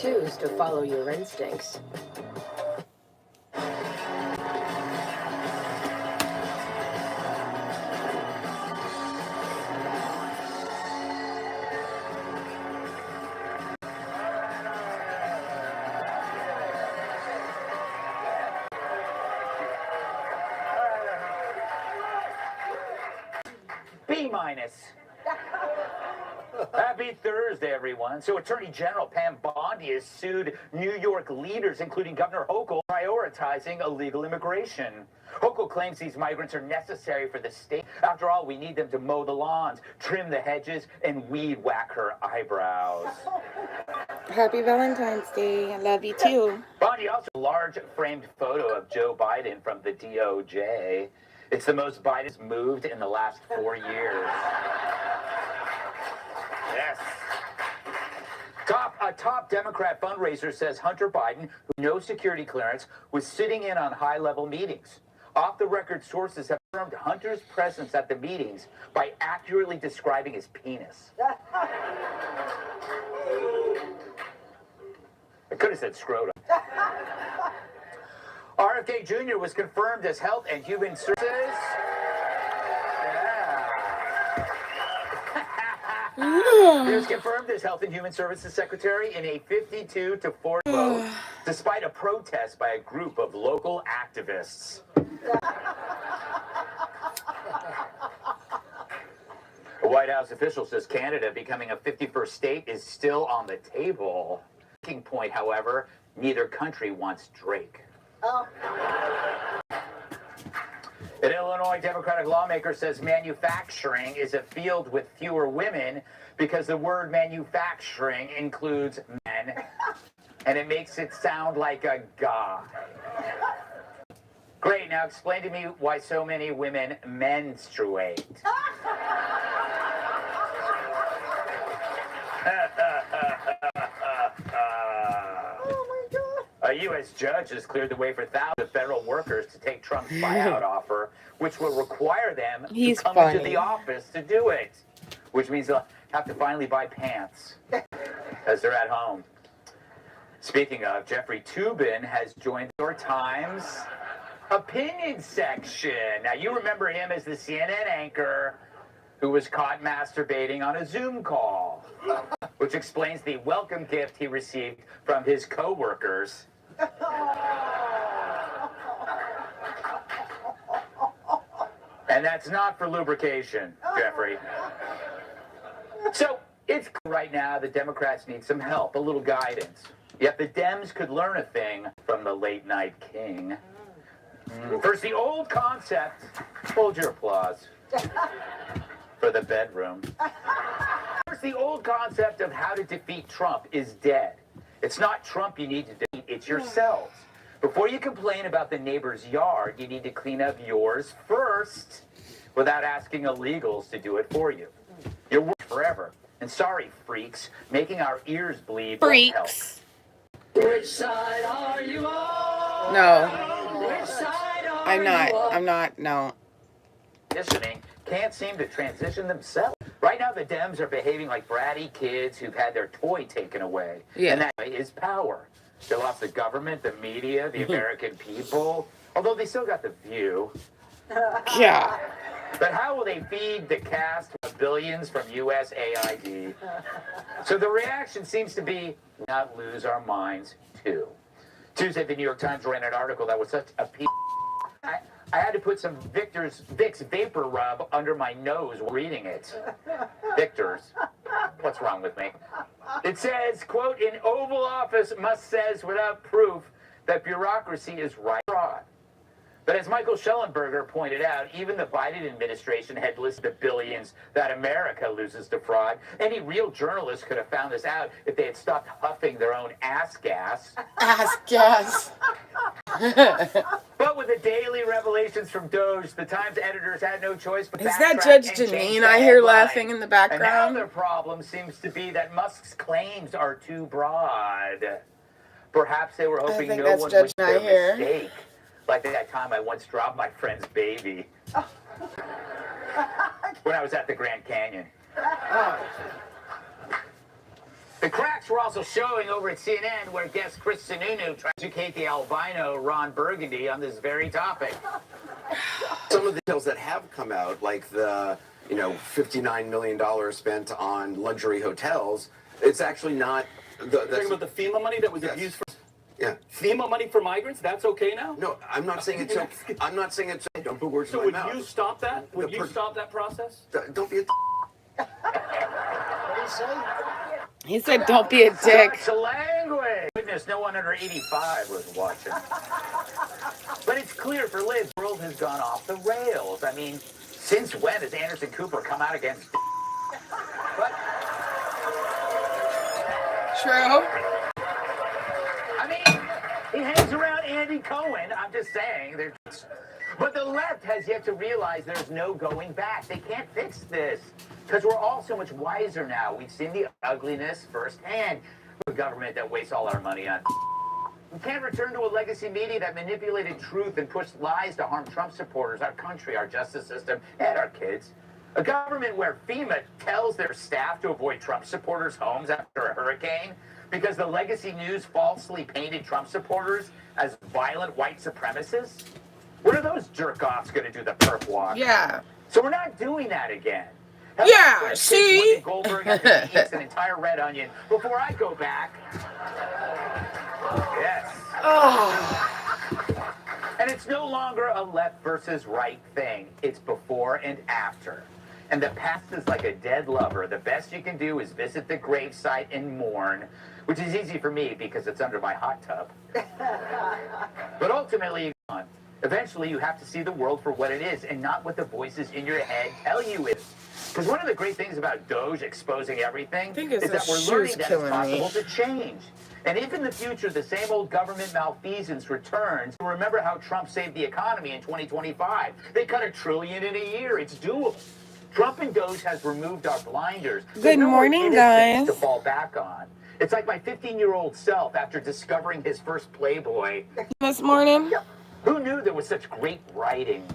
choose to follow your instincts. B-minus. Happy Thursday, everyone. So Attorney General Pam Bondi has sued New York leaders, including Governor Hochul, prioritizing illegal immigration. Hochul claims these migrants are necessary for the state. After all, we need them to mow the lawns, trim the hedges, and weed whack her eyebrows. Happy Valentine's Day. I love you too. Bondi also a large framed photo of Joe Biden from the DOJ. It's the most Biden's moved in the last 4 years. Yes. A top Democrat fundraiser says Hunter Biden, who no security clearance, was sitting in on high-level meetings. Off-the-record sources have confirmed Hunter's presence at the meetings by accurately describing his penis. I could have said scrotum. RFK Jr. was confirmed as Health and Human Services. He was confirmed as Health and Human Services Secretary in a 52-4 vote, despite a protest by a group of local activists. A White House official says Canada becoming a 51st state is still on the table. Making point, however, neither country wants Drake. An Illinois Democratic lawmaker says manufacturing is a field with fewer women because the word manufacturing includes men, and it makes it sound like a guy. Great, now explain to me why so many women menstruate. A U.S. judge has cleared the way for thousands of federal workers to take Trump's buyout offer, which will require them to come into the office to do it, which means they'll have to finally buy pants as they're at home. Speaking of, Jeffrey Toobin has joined the New York Times opinion section. Now, you remember him as the CNN anchor who was caught masturbating on a Zoom call, which explains the welcome gift he received from his co-workers. And that's not for lubrication, Jeffrey. So it's right now the Democrats need some help, a little guidance. Yet the Dems could learn a thing from the late night king. First, the old concept, hold your applause for the bedroom. First, the old concept of how to defeat Trump is dead. It's not Trump you need to defeat, it's yourselves. Before you complain about the neighbor's yard, you need to clean up yours first without asking illegals to do it for you. You're working forever. And sorry, freaks, making our ears bleed won't help. Which side are you on? No. Which side are I'm not, no. Listening can't seem to transition themselves. Right now, the Dems are behaving like bratty kids who've had their toy taken away. Yeah. And that is power. They lost the government, the media, the American people, although they still got the View. Yeah. But how will they feed the cast with billions from USAID? So the reaction seems to be, not lose our minds, too. Tuesday, the New York Times ran an article that was such a piece. I had to put some Vicks Vapor Rub under my nose while reading it. Victor's. What's wrong with me? It says, quote, in Oval Office must says without proof that bureaucracy is right fraud. But as Michael Schellenberger pointed out, even the Biden administration had listed the billions that America loses to fraud. Any real journalist could have found this out if they had stopped huffing their own ass gas. Ass gas. But with the daily revelations from Doge, the Times editors had no choice but Is that Judge Janine I hear laughing in the background? And now their problem seems to be that Musk's claims are too broad. Perhaps they were hoping no one would make their mistake. Like that time I once dropped my friend's baby. When I was at the Grand Canyon. The The cracks were also showing over at CNN, where guest Chris Sununu tried to educate the albino Ron Burgundy on this very topic. Some of the details that have come out, like the $59 million spent on luxury hotels, it's actually not. Talking about the FEMA money that was abused for. Yeah. FEMA money for migrants, that's okay now? No, I'm not saying it's okay. I'm not saying it's okay. Don't put words in So my would mouth. you stop that? Would you stop that process? Don't be a. What do you say? He said, "Don't be a dick." Such language. Goodness, no one under 85 was watching. But it's clear for Liz, the world has gone off the rails. I mean, since when has Anderson Cooper come out against? But True. I mean, he hangs around Andy Cohen. I'm just saying. But the left has yet to realize there's no going back. They can't fix this because we're all so much wiser now. We've seen the ugliness firsthand. A government that wastes all our money on. We can't return to a legacy media that manipulated truth and pushed lies to harm Trump supporters, our country, our justice system, and our kids. A government where FEMA tells their staff to avoid Trump supporters' homes after a hurricane because the legacy news falsely painted Trump supporters as violent white supremacists. When are those jerk-offs going to do the perp walk? Yeah. So we're not doing that again. Yeah, see? Whoopi Goldberg eats an entire red onion before I go back. Yes. Oh. And it's no longer a left versus right thing. It's before and after. And the past is like a dead lover. The best you can do is visit the gravesite and mourn, which is easy for me because it's under my hot tub. But ultimately, eventually you have to see the world for what it is and not what the voices in your head tell you it is. Because one of the great things about Doge exposing everything is that we're learning that it's possible to change. And if in the future the same old government malfeasance returns, remember how Trump saved the economy in 2025. They cut $1 trillion in a year. It's doable. Trump and Doge has removed our blinders. Good morning, guys. To fall back on. It's like my 15-year-old self after discovering his first Playboy. This morning. Who knew there was such great writing?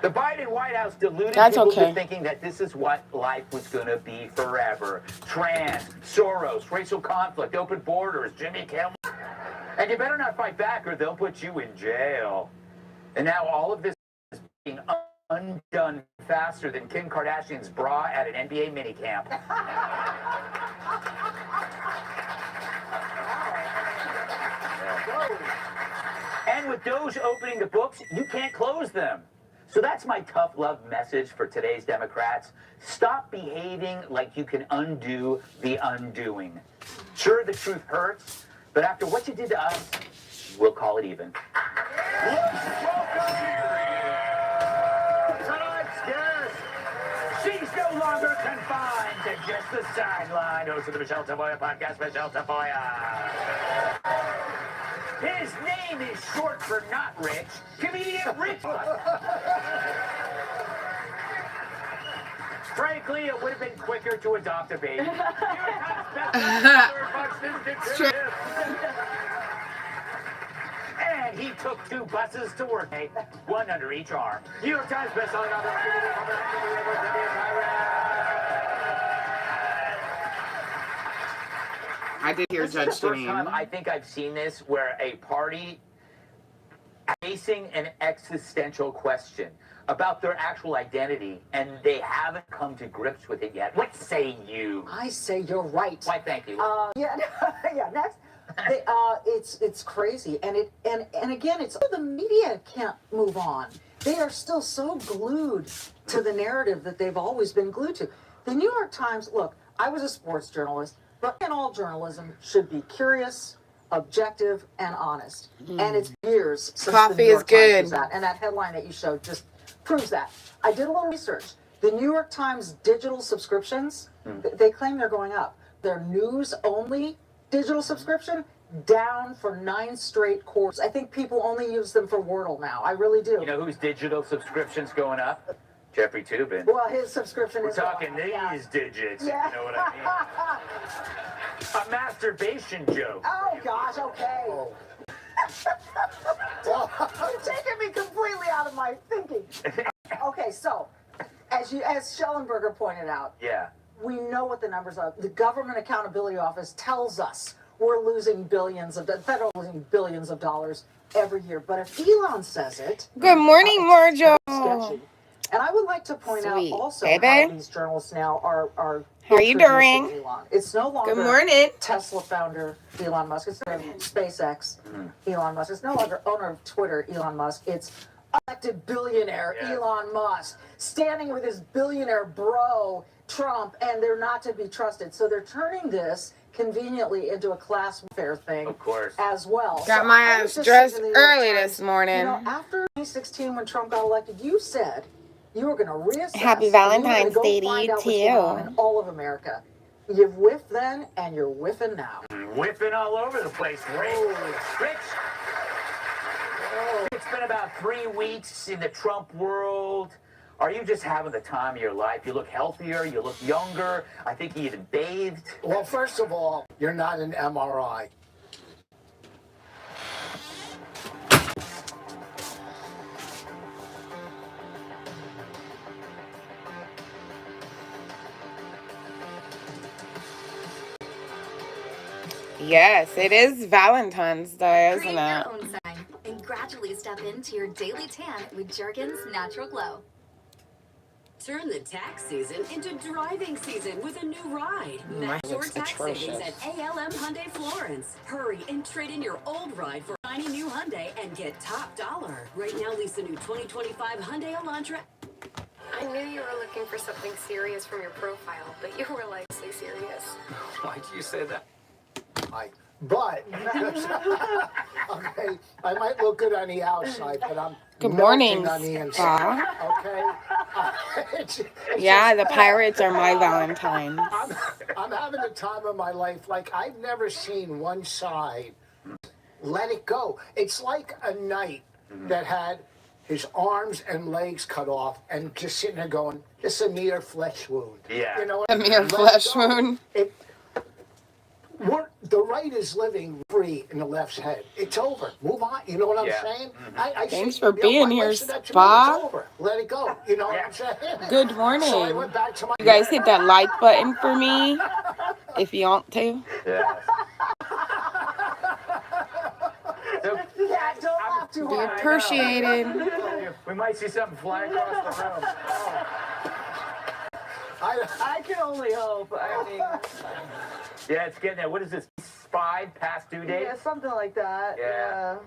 The Biden White House deluded people into thinking that this is what life was going to be forever. Trans, Soros, racial conflict, open borders, Jimmy Kimmel. And you better not fight back or they'll put you in jail. And now all of this is being undone faster than Kim Kardashian's bra at an NBA minicamp. And with Doge opening the books, you can't close them. So that's my tough love message for today's Democrats. Stop behaving like you can undo the undoing. Sure, the truth hurts, but after what you did to us, we'll call it even. Tonight's guest, she's no longer confined to just the sideline. Host of the Michelle Tafoya podcast, Michelle Tafoya. His name is short for not rich, comedian Rich. Frankly, it would have been quicker to adopt a baby. And he took 2 buses to work, one under each arm. New York Times bestselling author. I did hear Judge This is the first Janine. time I think I've seen this where a party facing an existential question about their actual identity, and they haven't come to grips with it yet. What say you? I say you're right. Why, thank you. Yeah, next. It's crazy, and again, it's the media can't move on. They are still so glued to the narrative that they've always been glued to. The New York Times. Look, I was a sports journalist, but all journalism should be curious, objective, and honest. And it's years since the New York Times was that, and that headline that you showed just proves that. I did a little research. The New York Times digital subscriptions, they claim they're going up. Their news-only digital subscription down for 9 straight quarters. I think people only use them for Wordle now. I really do. You know whose digital subscription's going up? Jeffrey Toobin. Well, his subscription is talking these digits, if you know what I mean. A masturbation joke. Oh, gosh, okay. You're taking me completely out of my thinking. Okay, so, as Schellenberger pointed out, We know what the numbers are. The Government Accountability Office tells us we're losing federal losing billions of dollars every year. But if Elon says it, Good morning, it's Marjo. sketchy. And I would like to point out Sweet. also Baby. how these journalists now are How are you introducing doing? Elon. It's no longer Good morning. Tesla founder Elon Musk. It's SpaceX Elon Musk. It's no longer owner of Twitter Elon Musk. It's elected billionaire Elon Musk standing with his billionaire bro Trump, and they're not to be trusted. So they're turning this conveniently into a class warfare thing, Of course. as well. Got So my I was ass just dressed thinking the New York early Times, this morning. You know, after 2016 when Trump got elected, you said you were going to reassess. Happy and you were Valentine's gonna go Day to find you, out what's going on too. in all of America. You've whiffed then, and you're whiffing now. Whipping all over the place, Rich. It's been about 3 weeks in the Trump world. Are you just having the time of your life? You look healthier, you look younger. I think you even bathed. Well, first of all, you're not an MRI. Yes, it is Valentine's Day, isn't Create it? your own sign and gradually step into your daily tan with Jergens Natural Glow. Turn the tax season into driving season with a new ride. My Match your looks tax savings atrocious. at ALM Hyundai Florence. Hurry and trade in your old ride for a shiny new Hyundai and get top dollar. Right now, lease a new 2025 Hyundai Elantra. I knew you were looking for something serious from your profile, but you were like so serious. Why do you say that? But okay, I might look good on the outside, but I'm Good morning, melting on the inside. Spa. Okay. It's Yeah, just- the pirates are my Valentines. I'm having the time of my life. Like I've never seen one side. Let it go. It's like a knight that had his arms and legs cut off and just sitting there going, "It's a mere flesh wound." Yeah. You know, A mere let it flesh go. wound. The right is living free in the left's head. It's over. Move on. You know what I'm Yeah. saying? I Thanks see- for you know, being my here, wife said that to me, Spa. It's over. Let it go. You know what I'm saying? Good morning. So I went back to my. You guys hit that like button for me if you want to. Yes. So, Yeah, don't laugh too Be hard. appreciated. we might see something flying across the room. I can only hope. I mean, Yeah, it's getting there. What is this? 5 past due date? yeah, something like that. Yeah.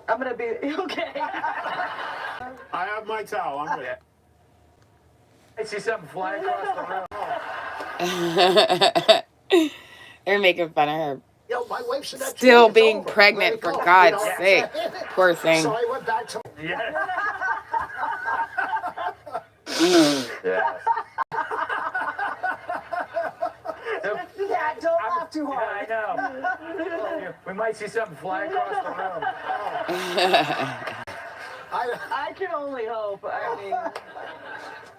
I'm gonna be okay. I have my towel. I'm ready. Yeah. I see something flying across the room. They're making fun of her Yo, my wife said that to still me, it's being over. pregnant, Let it for go. God's You know what I'm sake. saying? Poor thing. So I went back to. Yeah. Mm. Yes. So, Yeah, don't laugh too hard. Yeah, I know. We might see something flying across the room. I can only hope. I mean,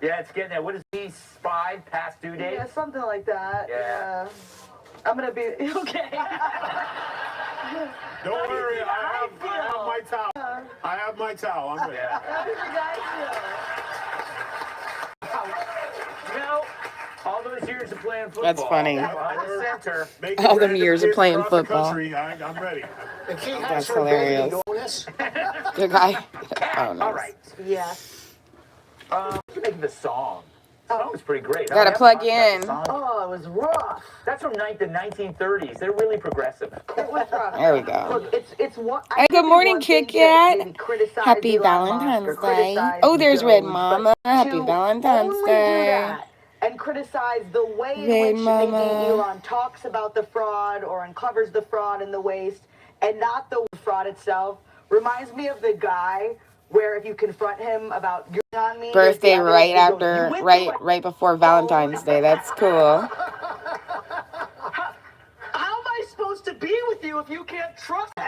Yeah, it's getting there. What is these 5 past due date? yeah, something like that. Yeah. I'm gonna be okay. Don't worry. I have my towel. I have my towel. I'm ready. Yeah. How did you guys You know, all those years of playing football. That's funny. Behind the center. Making All them random years of trips playing across the football. country, I'm ready. If he has That's her baby hilarious. doing this, Good guy. Oh, no. All right. Yeah. Making the song. The song was pretty great. Gotta I haven't plug talked about the in. song. Oh, it was rough. That's from the 1930s. They're really progressive. It was rough. There we go. Look, it's one. Hey, good morning, Kit Kat. Happy Valentine's Day. Oh, there's Red Mama. Happy Valentine's Day. And criticize the way in Red which Mama. maybe Elon talks about the fraud or uncovers the fraud in the waste, and not the fraud itself. Reminds me of the guy where if you confront him about you're on me, Birthday here's the right evidence, he after, goes, "You went right, through it." right before Valentine's Day. That's cool. How am I supposed to be with you if you can't trust me?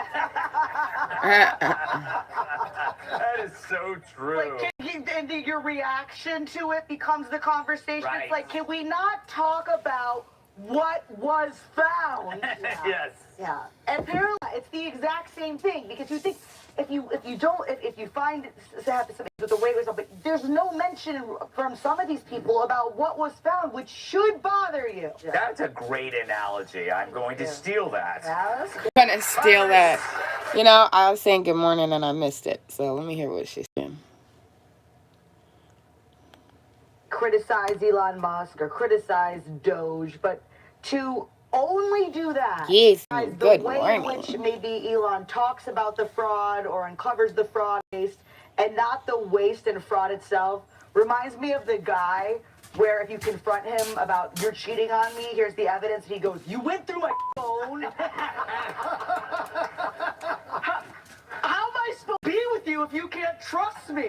That is so true. And your reaction to it becomes the conversation. Right. It's like, can we not talk about what was found. Yes. Yeah. And apparently, it's the exact same thing because you think if you find something with the way it was, but there's no mention from some of these people about what was found, which should bother you. Yeah. That's a great analogy. I'm going to steal that. Yes. I'm gonna steal that. You know, I was saying good morning and I missed it. So let me hear what she's saying. Criticize Elon Musk or criticize Doge, but to only do that. Yes, the good way morning. in which maybe Elon talks about the fraud or uncovers the fraud waste and not the waste and fraud itself reminds me of the guy where if you confront him about you're cheating on me, here's the evidence, and he goes, you went through my phone. How am I supposed to be with you if you can't trust me?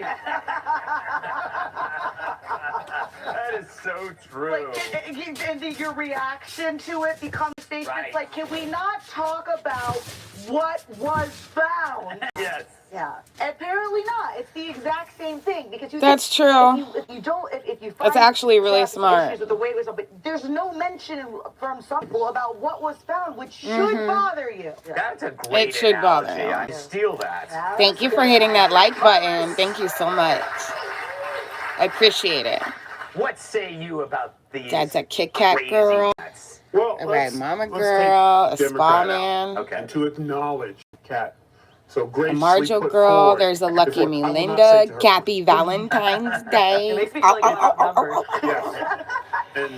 That is so true. Like, and your reaction to it becomes statements like, can we not talk about what was found? Yes. Yeah. Apparently not. It's the exact same thing because you. That's true. If you find That's actually really smart. issues with the way it was, but there's no mention from some people about what was found, which should bother you. That's a great It should bother analogy. you. I steal that. Thank you for hitting that like button. Thank you so much. I appreciate it. What say you about these? That's a Kit Kat crazy girl, cats? Well, a Red Mama let's girl, a take Spa Democrat man, Okay. and to acknowledge Cat. So a graciously Marjo put girl. forward There's a Lucky before- I will not say Melinda. to her, Happy Valentine's Day. It makes me feel like I have numbers. Yes. And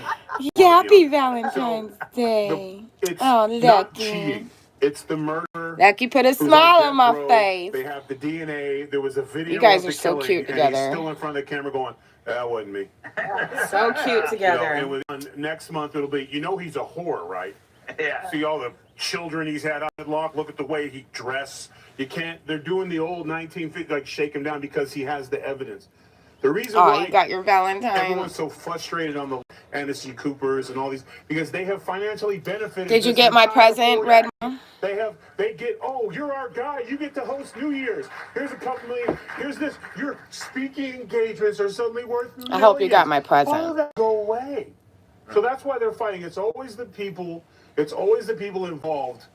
Happy Valentine's Day. it's Oh, not Lucky. cheating. It's the murder. Lucky put a who's smile death on my row. face. They have the DNA. There was a video. You guys of are the so killing, cute and together. He's still in front of the camera going, "That wasn't me." So cute together. And next month it'll be, he's a whore, right? Yeah. See all the children he's had unlocked. Look at the way he dressed. You can't. They're doing the old 1950 like shake him down because he has the evidence. The reason Oh, why you got your Valentine. everyone's so frustrated on the Anderson Coopers and all these because they have financially benefited. Did you this get my entire present, forward Red action. They get, oh, you're our guy. You get to host New Year's. Here's a couple million. Here's this. Your speaking engagements are suddenly worth millions. I hope you got my present. All of that go away. So that's why they're fighting. It's always the people involved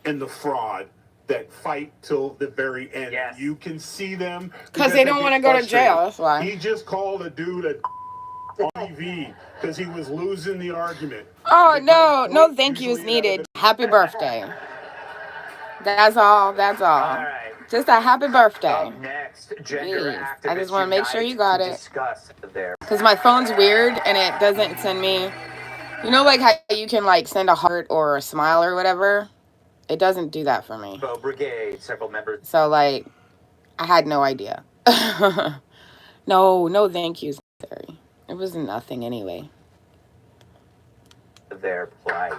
in the fraud that fight till the very end. Yes. You can see them Because they don't want to go to jail. That's why. He just called a dude on TV because he was losing the argument. Oh, no thank yous needed. Happy birthday. That's all. All right. Just a happy birthday. Up next, gender Jeez. activists I just want to make sure you unite got to it. discuss their Because my phone's weird and it doesn't send me. You know, like how you can like send a heart or a smile or whatever? It doesn't do that for me. Bo Brigade. Several members So, like, I had no idea. No thank yous. Sorry. It was nothing anyway. of their plight.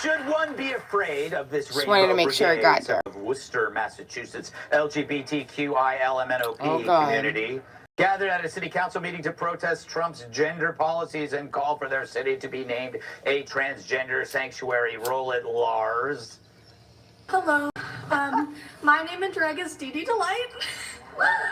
Should one be afraid of this Just wanted to make sure it got there. of Worcester, Massachusetts, LGBTQILMNOP Oh, God. community gathered at a city council meeting to protest Trump's gender policies and call for their city to be named a transgender sanctuary. Roll it, Lars. Hello. My name and drag is Dee Dee Delight.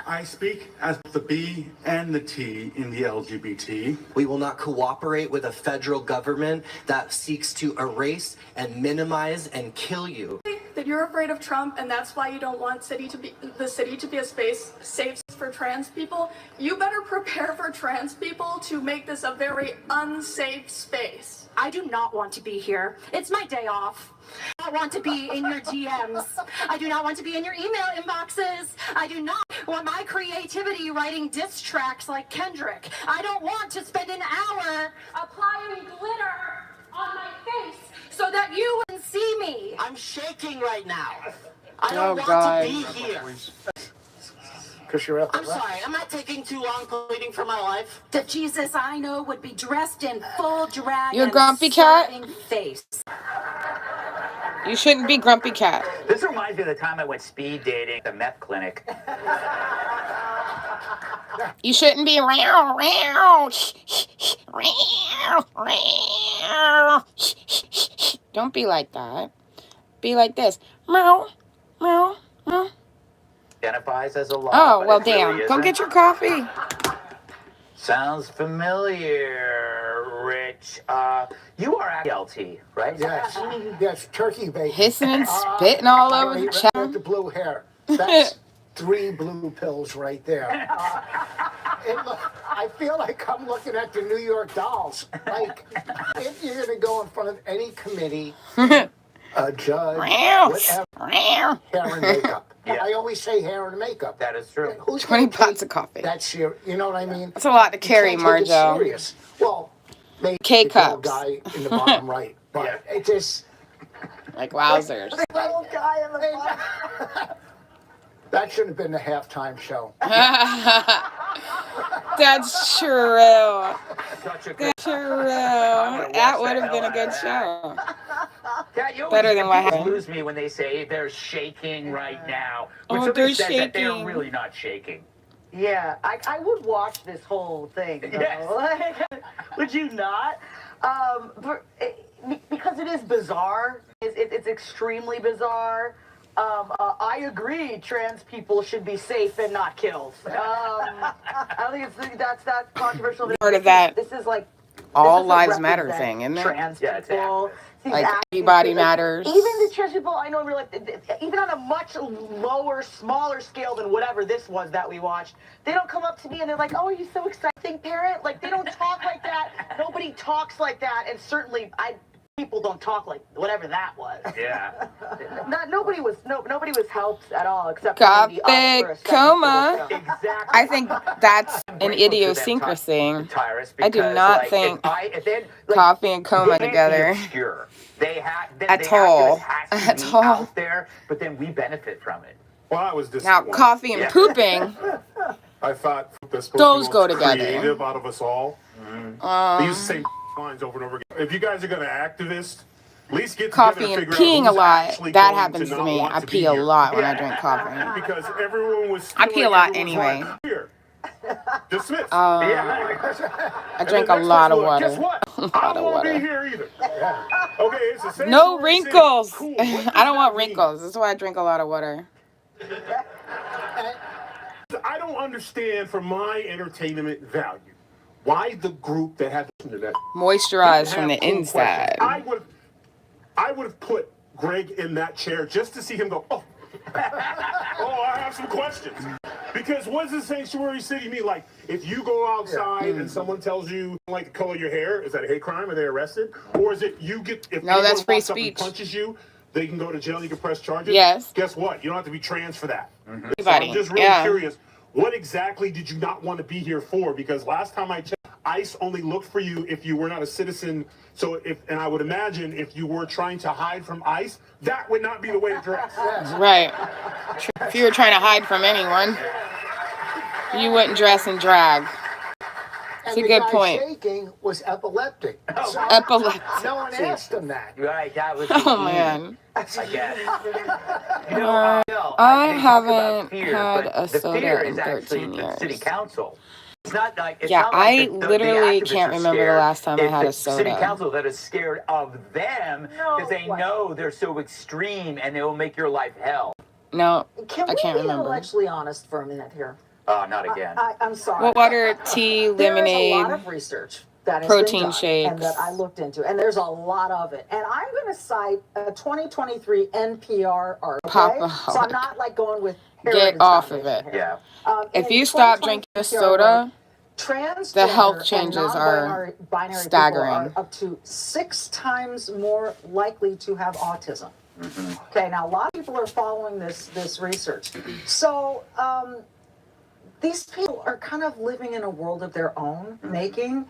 I speak as the B and the T in the LGBT. We will not cooperate with a federal government that seeks to erase and minimize and kill you. That you're afraid of Trump and that's why you don't want the city to be a space safe for trans people. You better prepare for trans people to make this a very unsafe space. I do not want to be here. It's my day off. I don't want to be in your DMs. I do not want to be in your email inboxes. I do not want my creativity writing diss tracks like Kendrick. I don't want to spend an hour applying glitter on my face so that you can see me. I'm shaking right now. I don't want God. to be here. I'm sorry, am I taking too long pleading for my life? The Jesus I know would be dressed in full drag You a and grumpy cat? serving face. You shouldn't be grumpy cat. This reminds me of the time I went speed dating at the meth clinic. You shouldn't be Don't be like that. Be like this. Meow, meow, meow. Yeah, identifies as a law. Oh, but well, it really damn. Go isn't. get your coffee. Sounds familiar, Rich. You are at LT, right? Yes, yes, turkey bacon. Hissing and spitting all over the With chat. the blue hair. That's 3 blue pills right there. I feel like I'm looking at the New York Dolls. Like, if you're going to go in front of any committee, a judge, whatever, hair and makeup. Yeah. I always say hair and makeup. That is true. Who's 20 gonna take pots of coffee. that serious? You know what I mean? That's a lot to carry, You can't take it Marjo. serious. Well, maybe the little K-cups. guy in the bottom right, but it just... Like wowzers. Little guy in the bottom. That should have been the halftime show. That's true. Such a That's true. That would have been a good show. Kat, you Better than what people happened. lose me when they say they're shaking right now. When Oh, somebody they're says that, they're shaking. really not shaking. Yeah, I would watch this whole thing. Though. Yes. Would you not? Because it is bizarre. It's extremely bizarre. I agree. Trans people should be safe and not killed. I don't think that's that controversial. Part of that This is like all this lives doesn't matter represent thing, isn't it? Trans Yeah, people. These Like, activists, everybody matters. Even the trans people, I know in real life, even on a much lower, smaller scale than whatever this was that we watched, they don't come up to me and they're like, "Oh, are you so exciting, parent?" Like, they don't talk like that. Nobody talks like that, and certainly people don't talk like whatever that was. Yeah. Nobody was helped at all except Coffee maybe us for a second. coma. Exactly. I think that's an Grateful to them, idiosyncrasy. Tyrus, I do because, not like, think if they, like, coffee and coma they can't be together. obscure. They At the all. activist has to At be all. out there, but then we benefit from it. Well, I was Now, disappointed. coffee and Yeah. pooping, I thought that's supposed Those to be go the most together. creative out of us all. They use the same lines over and over again. If you guys are going to activist, at least get coffee together and to figure peeing out a who's lot. actually That going happens to not me. want I to pee be a here. lot when I drink coffee. Because everyone was I pee a feeling lot everyone's anyway. like, here. Dismissed. I drink a lot of water. Guess what? A I lot don't of want to be water. here either. Okay, it's the same No story as wrinkles. Cool. What does I don't want that mean? wrinkles. That's why I drink a lot of water. I don't understand for my entertainment value why the group that had to that Moisturize from didn't the have cool inside. questions. I would have put Greg in that chair just to see him go, oh, oh, I have some questions. Because what does the sanctuary city mean? Like, if you go outside and someone tells you like the color of your hair, is that a hate crime? Are they arrested? Or is it you get if No, that's anyone free walks up and speech. punches you, they can go to jail and you can press charges? Yes. Guess what? You don't have to be trans for that. So Everybody. I'm just really Yeah. curious. What exactly did you not want to be here for? Because last time I checked, ICE only looked for you if you were not a citizen. So and I would imagine if you were trying to hide from ICE, that would not be the way to dress. Right. If you were trying to hide from anyone, you wouldn't dress in drag. It's a And the good guy point. shaking was epileptic. So Epileptic. no one asked him that. Right, that was Oh, man. I guess. I they talk about haven't fear, had but a the soda fear in is actually 13 the city years. council. It's not like it's Yeah, not like I the literally activists can't are remember the scared. last time I It's had a the city soda. council that is scared of them because they know they're so extreme and they will make your life hell. No, Can I we can't be remember. intellectually honest for a minute here? Not again. I'm sorry. What water, tea, There is a lemonade, lot of research that has protein been done shakes. and that I looked into, and there's a lot of it. And I'm going to cite a 2023 NPR article. Pop Okay? out. So I'm not like going with Get Heritage off of Foundation it. here. Yeah. If in you stop 2023 drinking a NPR soda, transgender the health and changes are non-binary staggering. people are up to 6 times more likely to have autism. Okay, now a lot of people are following this research. So these people are kind of living in a world of their own making,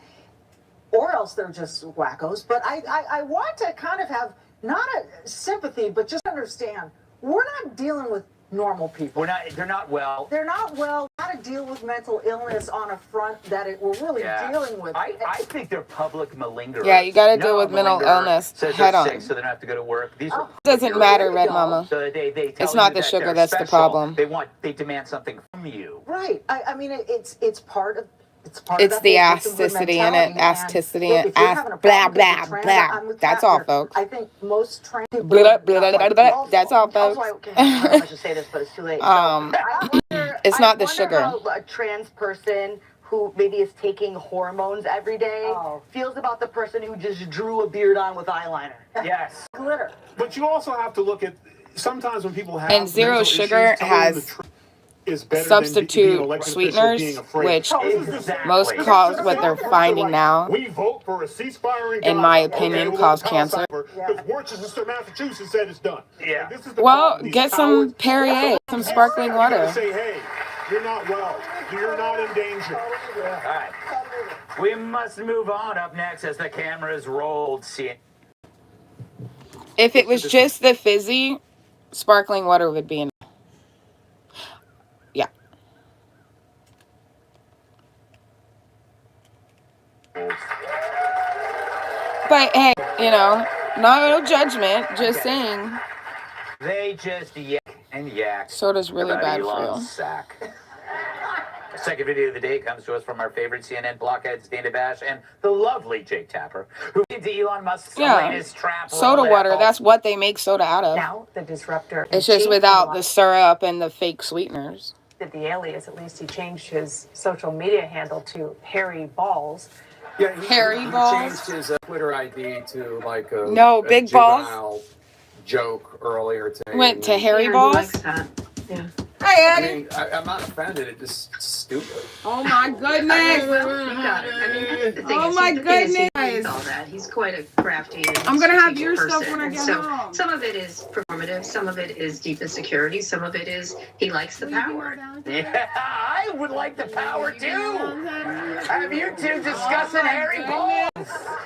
or else they're just wackos. But I want to kind of have not a sympathy, but just understand we're not dealing with normal people. They're not well. They're not well. How to deal with mental illness on a front that we're really dealing with. I think they're public malingerers. Yeah, you gotta deal No, with mental malingerer illness says head they're on. sick, so they don't have to go to work. These are Doesn't matter, Red Mama. So they tell It's not you the that sugar they're that's the special. problem. They demand something from you. Right. I mean, it's part of It's the asticity in it. Asticity and blah, blah, blah. That's all, folks. I think most trans people. Blah, blah, blah, blah, blah. That's all, folks. Also, I don't know if I should say this, but it's too late. It's not the sugar. How a trans person who maybe is taking hormones every day feels about the person who just drew a beard on with eyeliner. Yes. Glitter. But you also have to look at sometimes when people have And zero mental sugar issues, telling them the has truth is better than substitute being elected official sweeteners, being afraid. which Exactly. most cause what they're finding now, We vote for a ceasefire in my opinion, cause cancer. Because Worcester, Massachusetts said it's done. Yeah. This is the Well, problem. These get some cowards- Perrier, some sparkling You gotta water. say, hey, you're not well. You're not in danger. All right. We must move on. Up next, as the cameras rolled, see. If it was just the fizzy, sparkling water would be enough. Yeah. But hey, no judgment, just saying. They just yak and yak. Soda's really about bad for Elon's you. sack. The second video of the day comes to us from our favorite CNN blockheads, Dana Bash, and the lovely Jake Tapper, who into Elon Musk's latest trap. Soda water, that's what they make soda out of. Now, the disruptor. It's just without the syrup and the fake sweeteners. The alias, at least he changed his social media handle to Harry Balls. Yeah, Hairy he balls? changed his Twitter ID to like a No, big balls? juvenile joke earlier today. Went to Harry Balls? Yeah. Hey, I Eddie. mean, I'm not offended. It's just stupid. Oh my goodness. Oh my goodness. All that. He's quite a crafty and I'm gonna have strategic your stuff person. when I And get so home. some of it is performative, some of it is deep insecurity, some of it is he likes the power. Yeah, I would like the power too. Have you two discussing Harry Balls?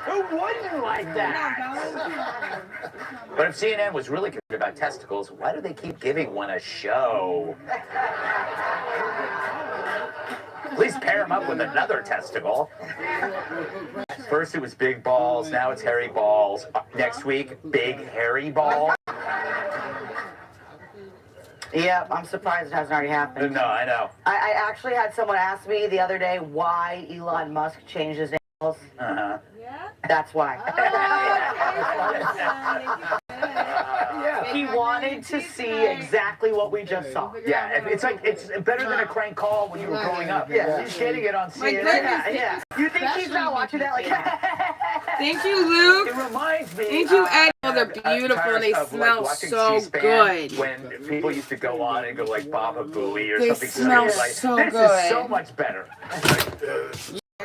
Who wouldn't like that? But if CNN was really concerned about testicles, why do they keep giving one a show? At least pair him up with another testicle. First it was Big Balls, now it's Hairy Balls. Next week, Big Hairy Ball. Yeah, I'm surprised it hasn't already happened. No, I know. I actually had someone ask me the other day why Elon Musk changed his nails. Uh-huh. That's why. He wanted to see exactly what we just saw. Yeah, it's like it's better than a crank call when you were growing up. Yeah. He's getting it on CNN. Yeah. You think he's not watching that? Like, Thank you, Luke. It reminds me. Thank you, Eddie. Oh, they're beautiful. They smell so good. When people used to go on and go like Baba Booey or They something. smell like, so this good. is so much better.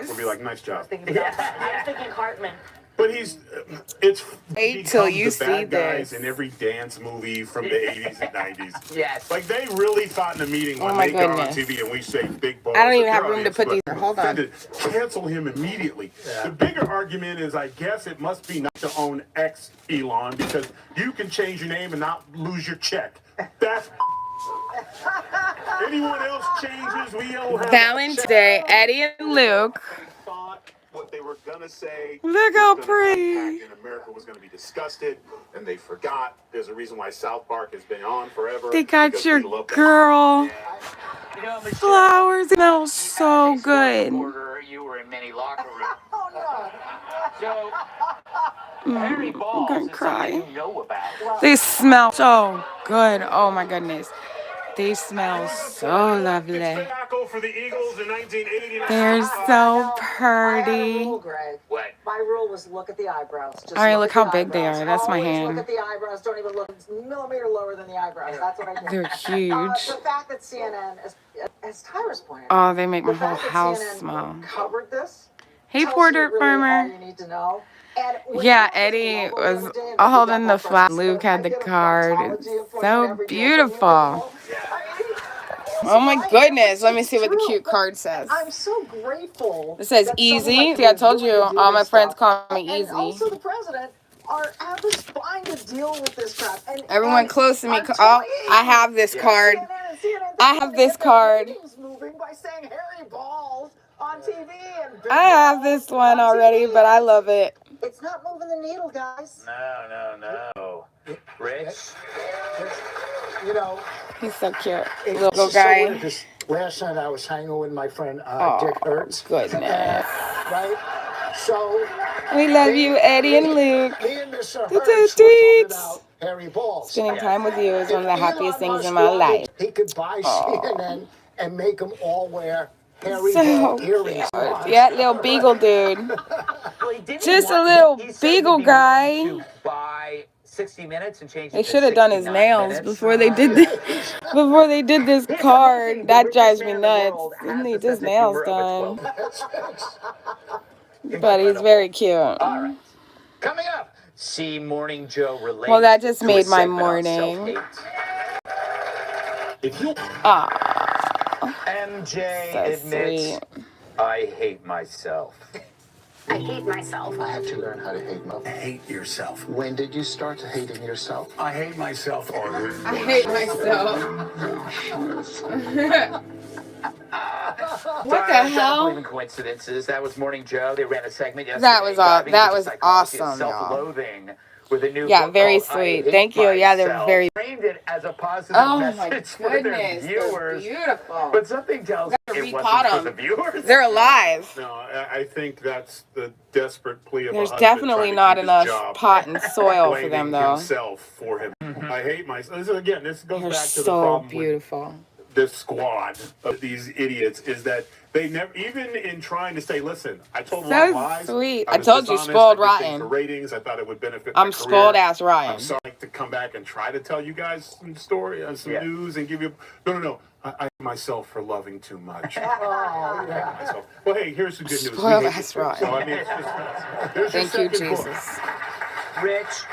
We'll be like, nice job. I was thinking Cartman. But it's Wait till become you the see bad guys this. in every dance movie from the 80s and 90s. Yes. Like they really thought in the meeting when Oh my they got on goodness. TV and we say big balls. I don't even to have the room to audience, put but these. Hold on. to cancel him immediately. The bigger argument is, I guess it must be not to own X Elon because you can change your name and not lose your check. That's anyone else changes, we all have Valentine's Day, Eddie and Luke. what they were gonna say. Look how pretty. In America was gonna be disgusted, and they forgot. There's a reason why South Park has been on forever. They got because your we love that. girl. You know, Michelle, Flowers smell so good. you were in many locker rooms. So, Harry Balls I'm gonna is cry. something you know about. They smell so good. Oh my goodness. They smell so lovely. Tobacco for the Eagles in 1989. They're so pretty. What? My rule was look at the eyebrows. Just All right, look look at how the big they eyebrows. are. That's my Always hand. Look at the eyebrows. Don't even look a millimeter lower than the eyebrows. That's what I do. They're huge. The fact that CNN, as Tyra's pointed out, Oh, they make my the whole fact that house CNN smell. covered this Hey, tells poor you dirt really farmer. all you need to know. And when Yeah, you Eddie go over was the day and all look holding at the that flat. process, Luke had I the get a card. proctology It's appointment so every day. beautiful. Oh my goodness. Let me see what the cute card says. I'm so grateful. It says that easy. someone like See, I you is told you, willing to do all my this friends stuff. call me And easy. also the president have the spine to deal with this crap. And Everyone close to me. I'm Oh, telling I have this card. I have this card. moving by saying Harry Balls on TV and Big I have this Balls one on already, TV. but I love it. It's not moving the needle, guys. No. Rich? You know, He's so cute. it's Little so guy. weird 'cause last night I was hanging with my friend Dick Hertz. Goodness. Right? So We love you, Eddie and Luke. me and Mr. The Hertz were talking tweets. about Harry Balls. Spending time with you is one of the If happiest Elon things in Musk my wanted, life. he could buy CNN and make them all wear Harry So Ball earrings. cute. Yeah, little beagle dude. Just a little beagle guy. To buy 60 Minutes and change it They to should have done his 69 nails minutes. before they did this. Before they did this card. That drives me nuts. Didn't need his nails done. But he's very cute. All right. Coming up, see Morning Joe relate. Well, that just to a made my segment on morning. self-hate. Aww. MJ So admits, sweet. I hate myself. I hate myself. I had to learn how to hate myself. Hate yourself. When did you start hating yourself? I hate myself, or I hate myself. What the I don't hell? believe in coincidences. That was Morning Joe. They ran a segment yesterday. That was diving that into was psychology and awesome, y'all. self-loathing with a new Yeah, book very called I sweet. Hate Thank you. Yeah, they're Myself. very. Framed it as a positive Oh my message for their goodness, they're viewers. beautiful. But something tells me it repot wasn't for 'em. the viewers. They're alive. No, I think that's the desperate plea of There's a husband definitely trying to not keep his enough job, pot and soil for them, blaming though. himself for him. I hate myself. This goes They're back to the so problem with beautiful. this squad of these idiots is that they never, even in trying to say, listen, I told a lot of So lies. sweet. I I was told you, dishonest, spoiled I did things rotten. for ratings. I thought it would benefit my I'm career. spoiled ass rotten. I'm sorry to come back and try to tell you guys some story, some news, and give you. No. I hate myself for loving too much. Oh, yeah. Myself. Well, hey, here's the good news. Spoiled We hate ass you too. rotten. So I mean, it's just, there's your Thank you, second book. Jesus. Rich,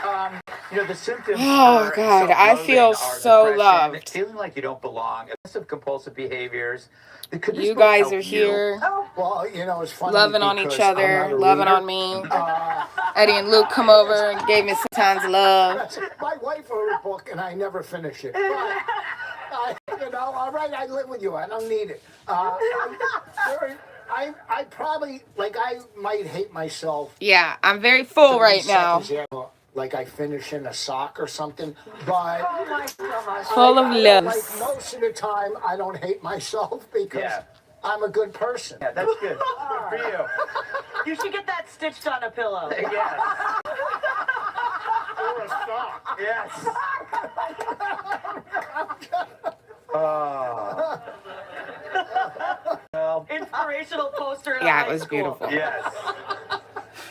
the symptoms Oh, for God, I self-loathing feel are so depression, loved. feeling like you don't belong, obsessive compulsive behaviors. Could this You book guys help are you? here, Well, it's funny. loving on because each I'm other, not a loving reader. on me. Eddie and Luke come over and gave me some tons of love. My wife wrote a book and I never finish it. But, all right, I live with you. I don't need it. I probably, I might hate myself. Yeah, I'm very full 30 right now. seconds after, like I finish in a sock or something. But Oh my gosh. Full of like loves. most of the time, I don't hate myself because I'm a good person. Yeah, that's good. Good for you. You should get that stitched on a pillow. Yes. Or a sock. Yes. Well, Inspirational poster in Yeah, high it was school. beautiful. yes.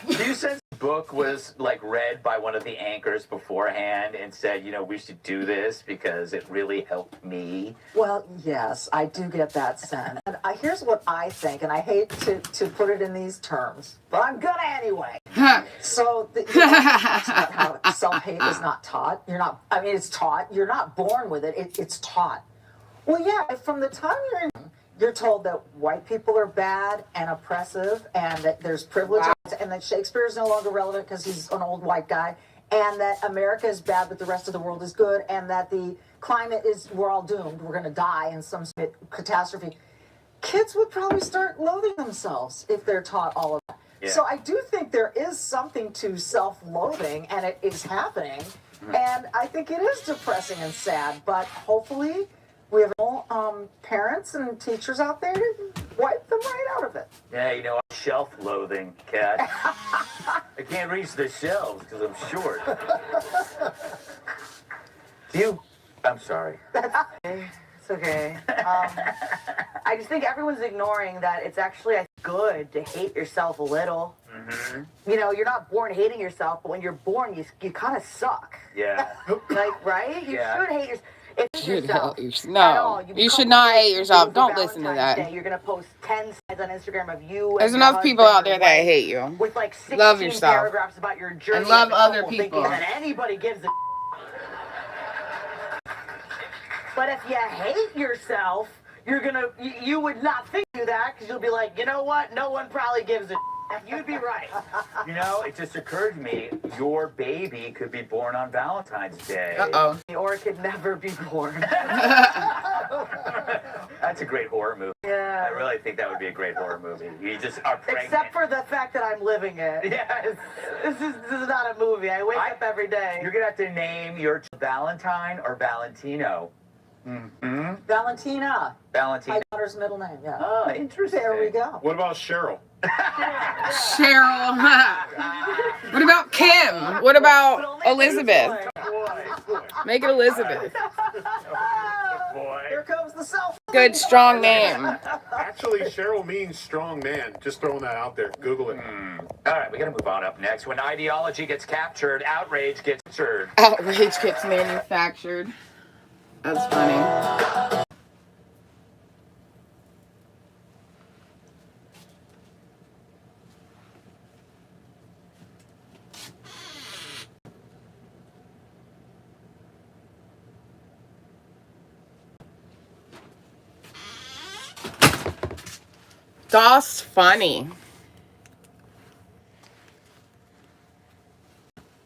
Do you sense the book was read by one of the anchors beforehand and said, we should do this because it really helped me? Well, yes, I do get that sense. And here's what I think, and I hate to put it in these terms, but I'm gonna anyway. So, talks about how self-hate is not taught. It's taught. You're not born with it. It's taught. Well, yeah, from the time you're told that white people are bad and oppressive and that there's privilege and that Shakespeare is no longer relevant because he's an old white guy and that America is bad but the rest of the world is good and that the climate we're all doomed, we're going to die in some catastrophe. Kids would probably start loathing themselves if they're taught all of that. Yeah. So I do think there is something to self-loathing and it is happening. And I think it is depressing and sad, but hopefully we have parents and teachers out there to wipe them right out of it. Yeah, shelf loathing, Kat. I can't reach the shelves because I'm short. I'm sorry. It's okay. I just think everyone's ignoring that it's actually good to hate yourself a little. Mm-hmm. You're not born hating yourself, but when you're born, you kind of suck. Yeah. Right? You should hate yourself. No, you should not hate yourself. Don't listen to that. You're gonna post 10 slides on Instagram of you. There's and your enough people out there that husband hate you. with 16 Love yourself. paragraphs about your journey And love as a other couple, people. thinking that anybody gives a. But if you hate yourself, you would not think you that because you'll be like, you know what? No one probably gives a. You'd be right. It just occurred to me, your baby could be born on Valentine's Day. Uh-oh. Or it could never be born. That's a great horror movie. Yeah. I really think that would be a great horror movie. You just are pregnant. Except for the fact that I'm living it. Yes. This is not a movie. I wake up every day. You're going to have to name your Valentine or Valentino. Mm-hmm. Valentina. Valentina. My daughter's middle name, yeah. Oh, interesting. There we go. What about Cheryl? Cheryl. What about Kim? What about Elizabeth? Make it Elizabeth. Here comes the self. Good, strong name. Actually, Cheryl means strong man. Just throwing that out there. Google it. All right, we got to move on. Up next, when ideology gets captured, outrage gets captured. Outrage gets manufactured. That's funny. That's funny.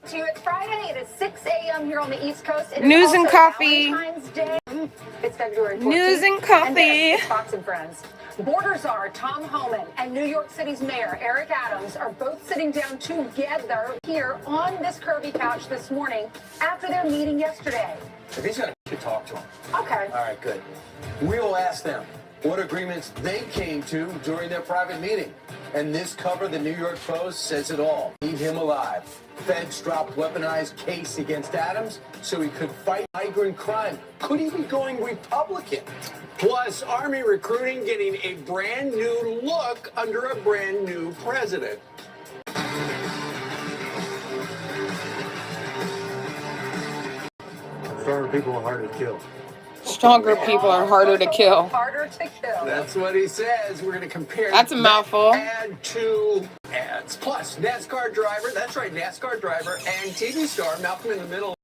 It's Friday. It is 6 a.m. here on the East Coast. It News is and also coffee. Valentine's Day. It's February 14th. News and coffee. And this is Fox and Friends. Border czar Tom Homan and New York City's mayor Eric Adams are both sitting down together here on this curvy couch this morning after their meeting yesterday. If he's going to talk to him. Okay. All right, good. We'll ask them what agreements they came to during their private meeting. And this cover, the New York Post, says it all. Need him alive. Feds dropped weaponized case against Adams so he could fight migrant crime. Could he be going Republican? Plus, Army recruiting getting a brand new look under a brand new president. Stronger people are harder to kill. Stronger people are harder to kill. Harder to kill. That's what he says. We're going to compare That's a mouthful. ad to ads. Plus, NASCAR driver, that's right, NASCAR driver and TV star Malcolm in the Middle.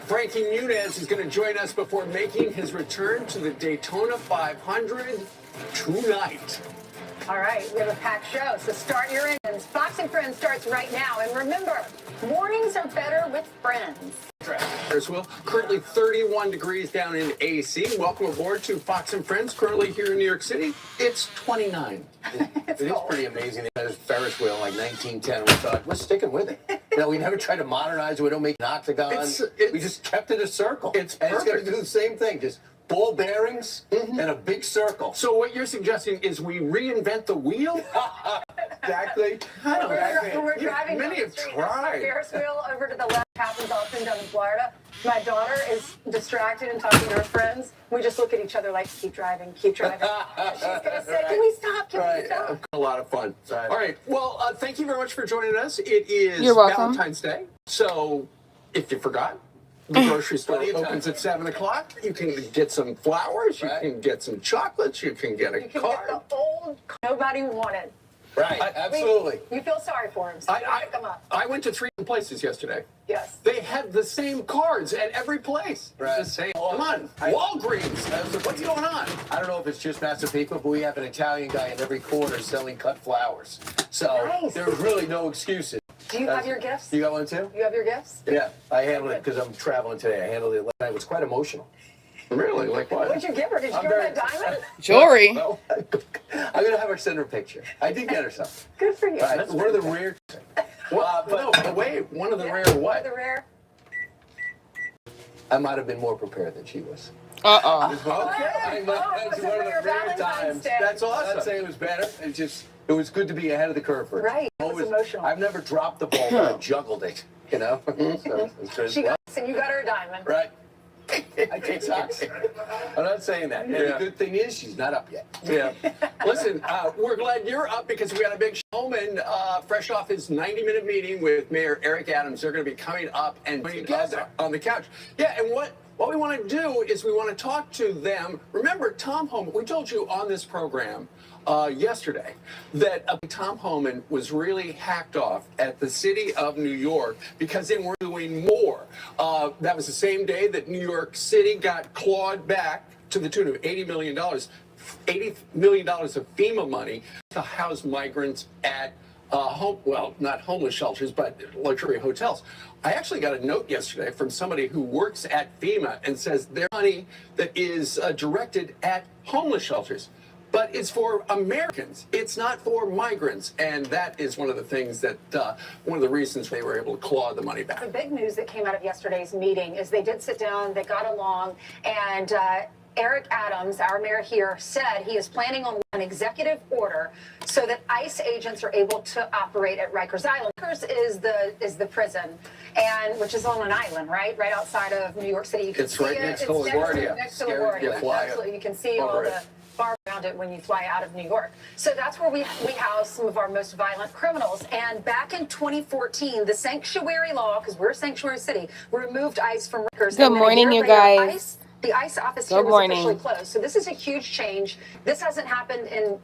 Frankie Muniz is going to join us before making his return to the Daytona 500 tonight. All right, we have a packed show, so start your engines. Fox and Friends starts right now. And remember, mornings are better with friends. Will currently 31 degrees down in AC. Welcome aboard to Fox and Friends. Currently here in New York City, it's 29. It is pretty amazing. They had a Ferris wheel in like 1910. We thought, we're sticking with it. You know, we never tried to modernize it. We don't make an octagon. We just kept it a circle. It's and it's going to perfect. do the same thing. Just ball bearings and a big circle. So what you're suggesting is we reinvent the wheel? Exactly. We're driving Many down have the street. tried. Ferris wheel over to the left happens often down in Florida. My daughter is distracted and talking to her friends. We just look at each other like, keep driving, keep driving. She's going to say, can we stop? Can we stop? A lot of fun. All right. Well, thank you very much for joining us. It is You're welcome. Valentine's Day. So if you forgot, the grocery store opens at 7 o'clock. You can get some flowers. You can get some chocolates. You can get a You can card. get the old nobody wanted. Right, absolutely. You feel sorry for him, so you pick them up. I went to 3 places yesterday. Yes. They had the same cards at every place. Right. The same. Come on, Walgreens. What's going on? I don't know if it's just Massapequa, but we have an Italian guy in every corner selling cut flowers. So Nice. there's really no excuses. Do you have your gifts? You got one too? You have your gifts? Yeah, I handled it because I'm traveling today. I handled it last night. It was quite emotional. Really? Like what? What'd you give her? Did you give her a diamond? Jewelry. Well, I'm going to have her send her a picture. I did get her something. Good for you. All right, one of the rare... Well, but wait, one of the rare what? The rare. I might have been more prepared than she was. Uh-oh. Okay. it was a rare Valentine's Day. That's awesome. I'd say it was better. It was good to be ahead of the curve for her. Right. It was emotional. I've never dropped the ball, but I juggled it, you know? So it's good. She got and you got her a diamond. Right. I take socks. I'm not saying that. And the good thing is she's not up yet. Yeah. Listen, we're glad you're up because we got a big showman fresh off his 90-minute meeting with Mayor Eric Adams. They're going to be coming up and together on the couch. Yeah, and what we want to do is we want to talk to them. Remember, Tom Homan, we told you on this program yesterday that Tom Homan was really hacked off at the city of New York because they were doing more. That was the same day that New York City got clawed back to the tune of $80 million. $80 million of FEMA money to house migrants at not homeless shelters, but luxury hotels. I actually got a note yesterday from somebody who works at FEMA and says their money that is directed at homeless shelters, but it's for Americans. It's not for migrants. And that is one of the things that, one of the reasons they were able to claw the money back. The big news that came out of yesterday's meeting is they did sit down, they got along, and Eric Adams, our mayor here, said he is planning on an executive order so that ICE agents are able to operate at Rikers Island. Rikers is the prison, and which is on an island, right outside of New York City. You can It's see right it. next to It's LaGuardia. Next to Scary, you LaGuardia. fly Absolutely, you can see all the bar around it when you fly out of New York. So that's where we house some of our most violent criminals. And back in 2014, the sanctuary law, because we're a sanctuary city, removed ICE from Rikers. Good And then a morning, year you later, guys. The ICE office Good here was morning. officially closed. So this is a huge change. This hasn't happened in,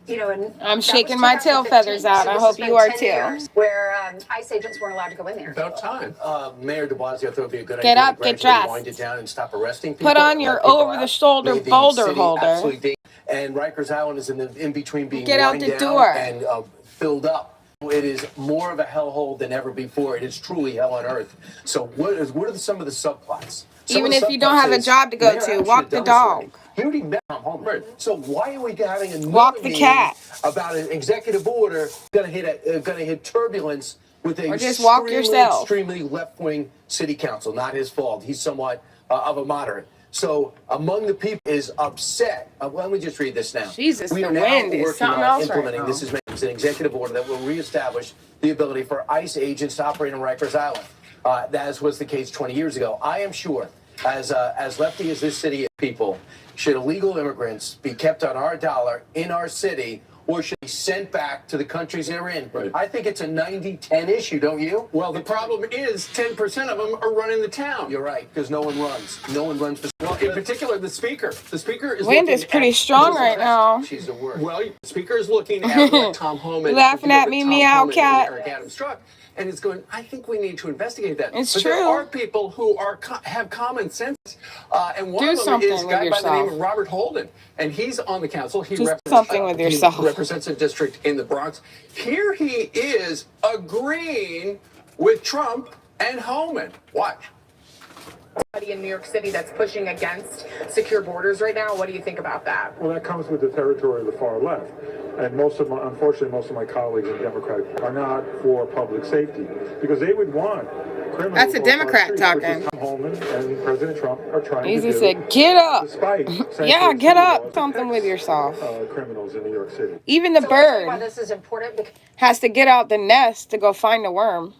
I'm shaking my tail feathers out. I hope you are too. Where ICE agents weren't allowed to go in there. About time. Mayor de Blasio thought it would be a good Get idea up, to get gradually dressed. wind it down and stop arresting people. Put on let your people out, over-the-shoulder made the boulder city holder. absolutely dangerous. And Rikers Island is in between being Get out wind the down door. and filled up. It is more of a hellhole than ever before. It is truly hell on earth. So what are some of the subplots? Even if you don't have a job to go to, walk the dog. He already met him home. Right. So why are we having another Walk the meeting cat. about an executive order going to hit turbulence with a Or just walk yourself. extremely left-wing city council? Not his fault. He's somewhat of a moderate. So among the people is upset. Let me just read this now. Jesus, we the are now wind is working something on else right implementing now. this is an executive order that will reestablish the ability for ICE agents to operate on Rikers Island. As was the case 20 years ago. I am sure, as lefty as this city is, people, should illegal immigrants be kept on our dollar in our city, or should be sent back to the countries they're in? Right. I think it's a 90-10 issue, don't you? Well, the problem is 10% of them are running the town. You're right, because no one runs. No one runs for. Well, in particular, the speaker. The speaker is Wind looking is pretty strong right now. She's the worst. Well, the speaker is looking at what Tom Homan. Laughing at me, meow cat. Eric Adams struck. And it's going, I think we need to investigate that. It's but true. There are people who have common sense. And one Do of them something is a with guy by the name yourself. of Robert Holden. And he's on the council. He Do something with yourself. He represents a district in the Bronx. Here he is agreeing with Trump and Homan. Watch. In New York City that's pushing against secure borders right now. What do you think about that? Well, that comes with the territory of the far left. And unfortunately, most of my colleagues in Democrat are not for public safety because they would want criminals. That's a off our Democrat streets, talking. which is Tom Holman and President Trump are trying Easy to do. said, get up. Despite Yeah, sanctuary get city up. laws Something with yourself. criminals in New York City. Even the So I'll tell you bird why this is important. has to get out the nest to go find the worm.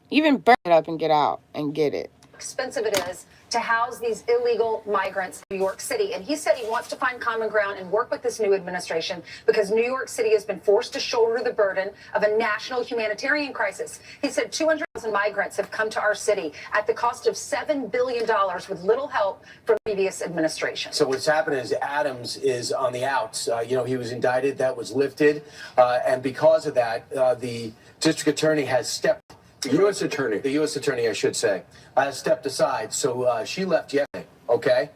Even bird get up and get out and get it. Expensive it is to house these illegal migrants in New York City. And he said he wants to find common ground and work with this new administration because New York City has been forced to shoulder the burden of a national humanitarian crisis. He said 200,000 migrants have come to our city at the cost of $7 billion with little help from previous administration. So what's happening is Adams is on the outs. He was indicted. That was lifted. And because of that, the district attorney has stepped. The U.S. attorney, I should say, has stepped aside. So she left yesterday, okay?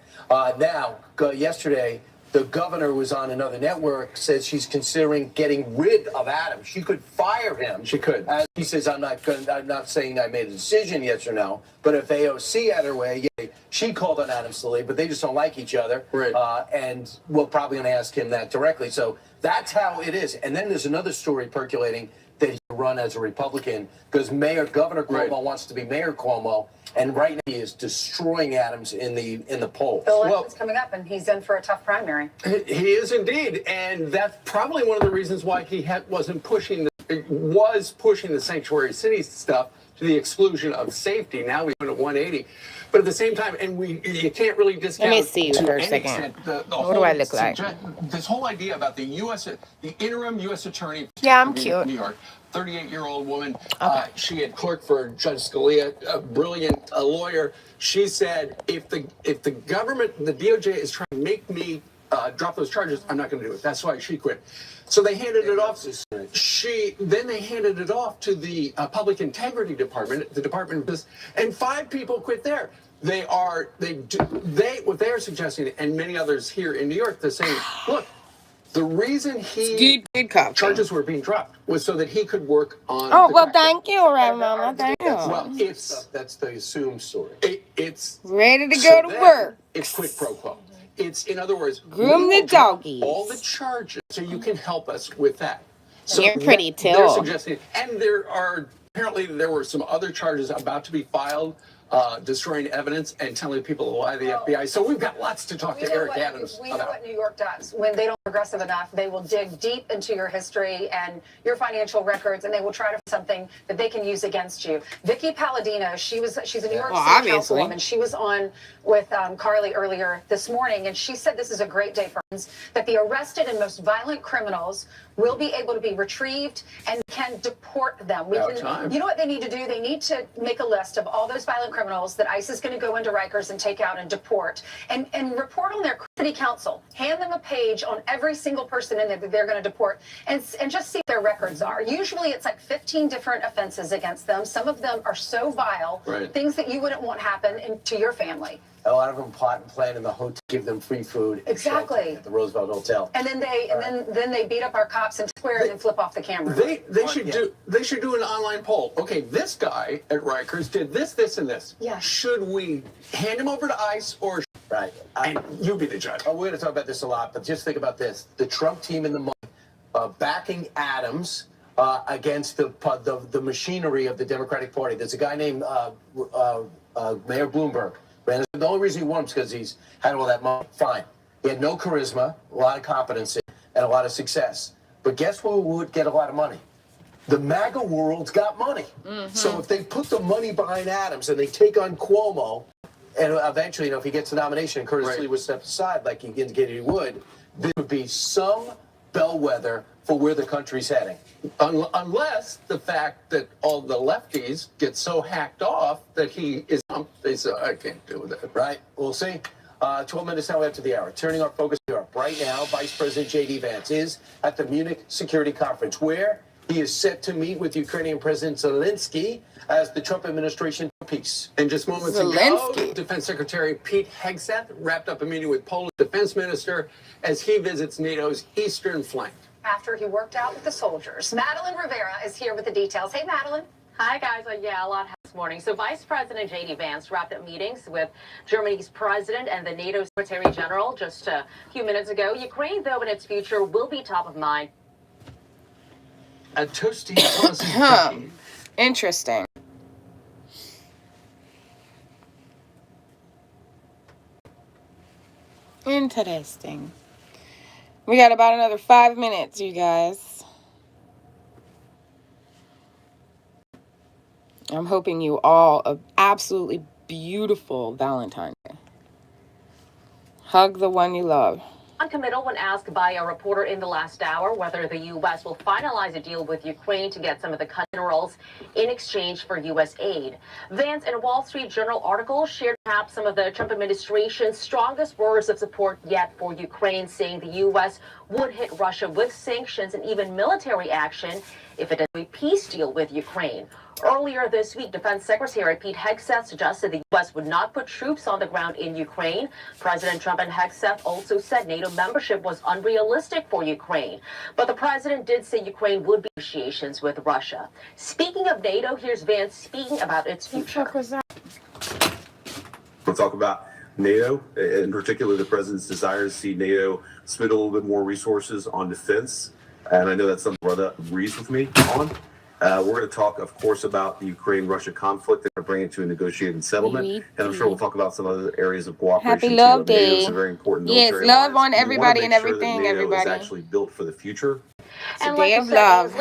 Yesterday, the governor was on another network, says she's considering getting rid of Adams. She could fire him. She could. He says, I'm not saying I made a decision, yes or no, but if AOC had her way, yeah, she called on Adams to leave, but they just don't like each other. Right. And we're probably going to ask him that directly. So that's how it is. And then there's another story percolating that he run as a Republican because Governor Cuomo wants to be Mayor Cuomo, and right now he is destroying Adams in the polls. The election's coming up, and he's in for a tough primary. He is indeed, and that's probably one of the reasons why he was pushing the sanctuary cities stuff to the exclusion of safety. Now we went at 180, but at the same time, and you can't really discount. Let me see you for a second. What do I look like? This whole idea about the interim U.S. attorney. Yeah, I'm cute. New York. 38-year-old woman. Okay. She had clerked for Judge Scalia, a brilliant lawyer. She said, if the government, the DOJ is trying to make me drop those charges, I'm not going to do it. That's why she quit. So they handed it off. Then they handed it off to the Public Integrity Department, the Department of Business, and 5 people quit there. What they are suggesting, and many others here in New York, they're saying, look. The reason charges were being dropped was so that he could work on. Oh, well, thank you, Mama. Thank you. Well, that's the assumed story. It's ready to go to work. It's quid pro quo. It's, in other words, groom the doggies. All the charges, so you can help us with that. So you're pretty too. They're suggesting, and apparently there were some other charges about to be filed destroying evidence and telling people why the FBI. So we've got lots to talk to Eric Adams We know about. what New York does. When they don't progressive enough, they will dig deep into your history and your financial records, and they will try to find something that they can use against you. Vicky Palladino, she's a New York City councilwoman. She was on with Carly earlier this morning, and she said this is a great day for us, that the arrested and most violent criminals will be able to be retrieved and can deport them. You know what they need to do? They need to make a list of all those violent criminals that ICE is going to go into Rikers and take out and deport, and report on their city council. Hand them a page on every single person in there that they're going to deport, and just see what their records are. Usually it's like 15 different offenses against them. Some of them are so vile, things that you wouldn't want happen to your family. A lot of them plot and plan in the hotel, give them free food. Exactly. At the Roosevelt Hotel. And then they beat up our cops in Square and then flip off the camera. They should do an online poll. Okay, this guy at Rikers did this, this, and this. Yeah. Should we hand him over to ICE or? Right. And you be the judge. We're going to talk about this a lot, but just think about this: the Trump team in the money backing Adams against the machinery of the Democratic Party. There's a guy named Mayor Bloomberg. The only reason he won is because he's had all that money. Fine. He had no charisma, a lot of competency, and a lot of success. But guess who would get a lot of money? The MAGA world's got money. So if they put the money behind Adams and they take on Cuomo, and eventually, if he gets the nomination, Curtis Lee would step aside like he indicated he would, there would be some bellwether for where the country's heading. Unless the fact that all the lefties get so hacked off that he is, they say, I can't do that. Right? We'll see. 12 minutes now after the hour. Turning our focus to Europe. Right now, Vice President J.D. Vance is at the Munich Security Conference, where he is set to meet with Ukrainian President Zelensky as the Trump administration for peace. And just moments ago, Defense Secretary Pete Hegseth wrapped up a meeting with Polish Defense Minister as he visits NATO's eastern flank. After he worked out with the soldiers. Madeline Rivera is here with the details. Hey, Madeline. Hi, guys. Yeah, a lot happened this morning. So Vice President J.D. Vance wrapped up meetings with Germany's president and the NATO Secretary General just a few minutes ago. Ukraine, though, and its future will be top of mind. A toasty Interesting. Interesting. We got about another 5 minutes, you guys. I'm hoping you all an absolutely beautiful Valentine's Day. Hug the one you love. Non-committal when asked by a reporter in the last hour whether the U.S. will finalize a deal with Ukraine to get some of the minerals in exchange for U.S. aid. Vance, in a Wall Street Journal article, shared perhaps some of the Trump administration's strongest words of support yet for Ukraine, saying the U.S. would hit Russia with sanctions and even military action if it does a peace deal with Ukraine. Earlier this week, Defense Secretary Pete Hegseth suggested the U.S. would not put troops on the ground in Ukraine. President Trump and Hegseth also said NATO membership was unrealistic for Ukraine. But the president did say Ukraine would be negotiations with Russia. Speaking of NATO, here's Vance speaking about its future. We'll talk about NATO, in particular the president's desire to see NATO spend a little bit more resources on defense. And I know that's something Rhoda agrees with me on. We're going to talk, of course, about the Ukraine-Russia conflict and bring it to a negotiated settlement. And I'm sure we'll talk about some other areas of cooperation. Happy Love too. Day. NATO's a very important Yes, military love alliance. on everybody and We wanna make everything, sure that NATO everybody. is actually built for the future. It's a day of love.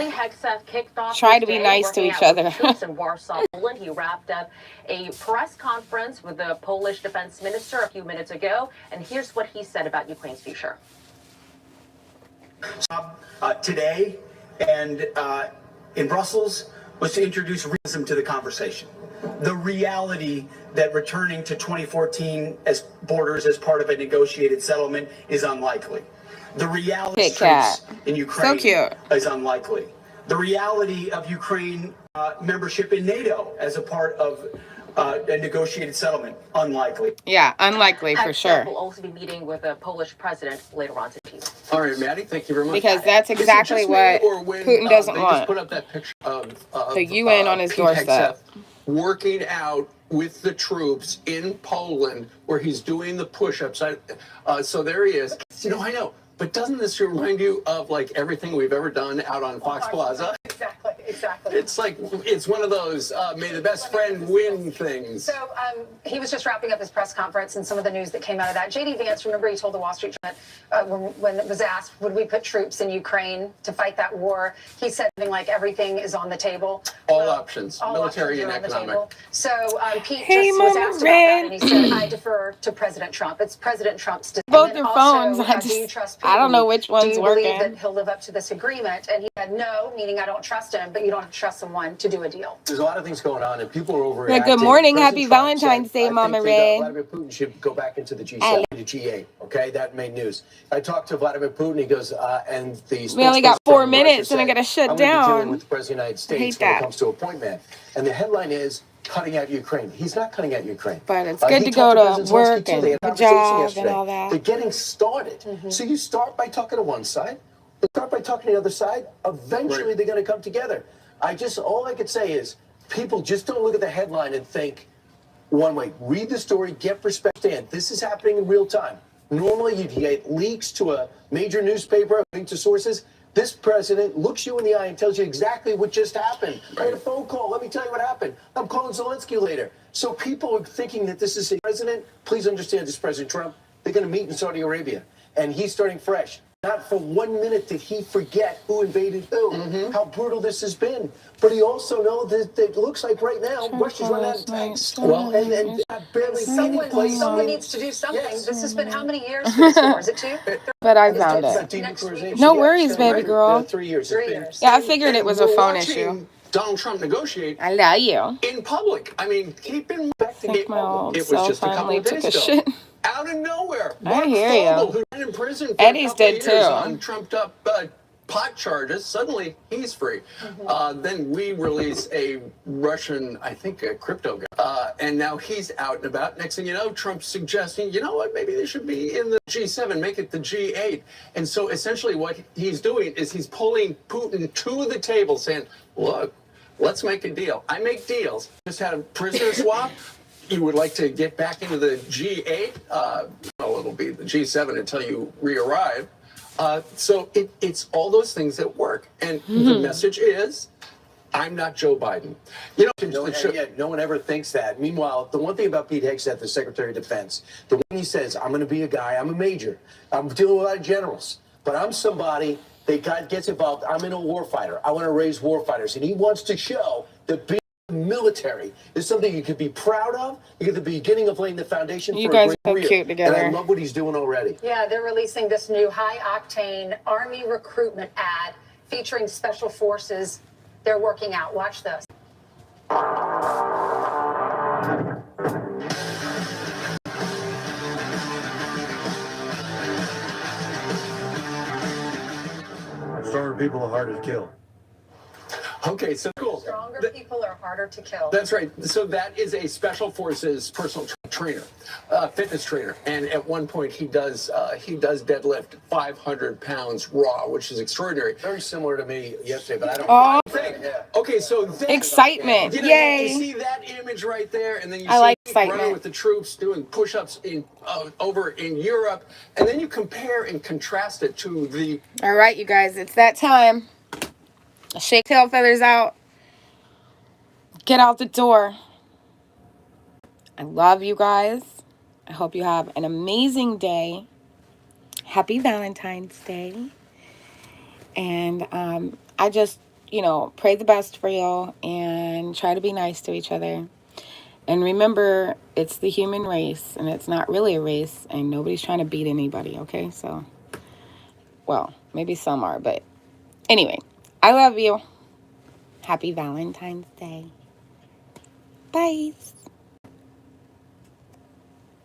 Try to be nice to each other. In Warsaw, Poland, he wrapped up a press conference with the Polish defense minister a few minutes ago, and here's what he said about Ukraine's future. Today and in Brussels was to introduce realism to the conversation. The reality that returning to 2014 as borders as part of a negotiated settlement is unlikely. The reality of streets in Ukraine is unlikely. The reality of Ukraine membership in NATO as a part of a negotiated settlement, unlikely. Yeah, unlikely for sure. We'll also be meeting with the Polish president later on today. All right, Maddie, thank you very much. Because that's exactly what Putin doesn't they want. Just put up that picture of The UN on his Pete doorstep. Hegseth working out with the troops in Poland, where he's doing the push-ups. So there he is. I know. But doesn't this remind you of like everything we've ever done out on Fox Plaza? Exactly. Exactly. It's like, it's one of those may the best friend win things. So he was just wrapping up his press conference and some of the news that came out of that. J.D. Vance, remember, he told the Wall Street Journal when it was asked, would we put troops in Ukraine to fight that war? He said something like everything is on the table. All options, all military options and are on the economic. table. So Pete Hey, just was Mama asked about that, and he Red. said, I defer to President Trump. It's President Trump's decision. Both And your also, phones. do you trust I don't know Putin? which Do one's you believe that working. he'll live up to this agreement? And he said no, meaning I don't trust him, but you don't have to trust someone to do a deal. There's a lot of things going on, and people are overreacting. Yeah, good morning. President Happy Trump Valentine's said, Day, I Mama think Ray. Vladimir Putin should go back into the G7, the G8. Okay, that made news. I talked to Vladimir Putin. He goes, and the We only got spokesperson 4 from minutes, Russia and I said, gotta shut I'm gonna be down. dealing with the President of the United States Hate when that. it comes to appointment. And the headline is cutting out Ukraine. He's not cutting out Ukraine. But it's good He to talked go to President Zelensky, work too. and They had a have a conversation job and yesterday. all that. They're getting started. So you start by talking to one side. You start by talking to the other side. Eventually, they're going to come together. All I could say is, people just don't look at the headline and think one way. Read the story, get perspective. This is happening in real time. Normally, you'd get leaks to a major newspaper, linked to sources. This president looks you in the eye and tells you exactly what just happened. I had a phone call. Let me tell you what happened. I'm calling Zelensky later. So people are thinking that this is a president. Please understand this, President Trump. They're going to meet in Saudi Arabia, and he's starting fresh. Not for 1 minute did he forget who invaded who, how brutal this has been. But he also knows that it looks like right now Russia's run out of tanks. Well, and barely Someone needs to do something. This has been how many years for this war? Is it 2? But I found it. No worries, baby girl. 3 years. 3 years. Yeah, I figured it was a We're phone watching issue. Donald Trump negotiate I love you. in public. I mean, keep in mind, Think my old it was self just a couple finally of took days a ago. shit. Out of nowhere, I Mark hear Fogel, you. who's been in prison for Eddie's a couple did of years too. on trumped-up pot charges, suddenly he's free. Then we release a Russian, I think, a crypto guy, and now he's out and about. Next thing you know, Trump's suggesting, you know what, maybe they should be in the G7, make it the G8. And so essentially what he's doing is he's pulling Putin to the table saying, look, let's make a deal. I make deals. Just had a prisoner swap. You would like to get back into the G8? Well, it'll be the G7 until you re-arrive. So it's all those things that work. And the message is, I'm not Joe Biden. You know, No one ever thinks that. Meanwhile, the one thing about Pete Hegseth, the Secretary of Defense, the one he says, I'm going to be a guy, I'm a major, I'm dealing with a lot of generals, but I'm somebody that God gets involved. I'm in a warfighter. I want to raise warfighters. And he wants to show that being military is something you could be proud of. You're at the beginning of laying the foundation You for guys a are great so career. cute together. And I love what he's doing already. Yeah, they're releasing this new high-octane Army recruitment ad featuring Special Forces. They're working out. Watch this. Stronger people are harder to kill. Okay, so cool. Stronger people are harder to kill. That's right. So that is a Special Forces personal trainer, fitness trainer, and at one point he does deadlift 500 pounds raw, which is extraordinary. Very similar to me yesterday, but I don't. Oh, Okay, so then, excitement! you know, Yay! You see that image right there, and then you I see like Pete running excitement. with the troops doing push-ups in over in Europe, and then you compare and contrast it to the. All right, you guys, it's that time. Shake tail feathers out. Get out the door. I love you guys. I hope you have an amazing day. Happy Valentine's Day. And I just, pray the best for you and try to be nice to each other. And remember, it's the human race, and it's not really a race, and nobody's trying to beat anybody, okay? So, well, maybe some are, but anyway, I love you. Happy Valentine's Day. Bye.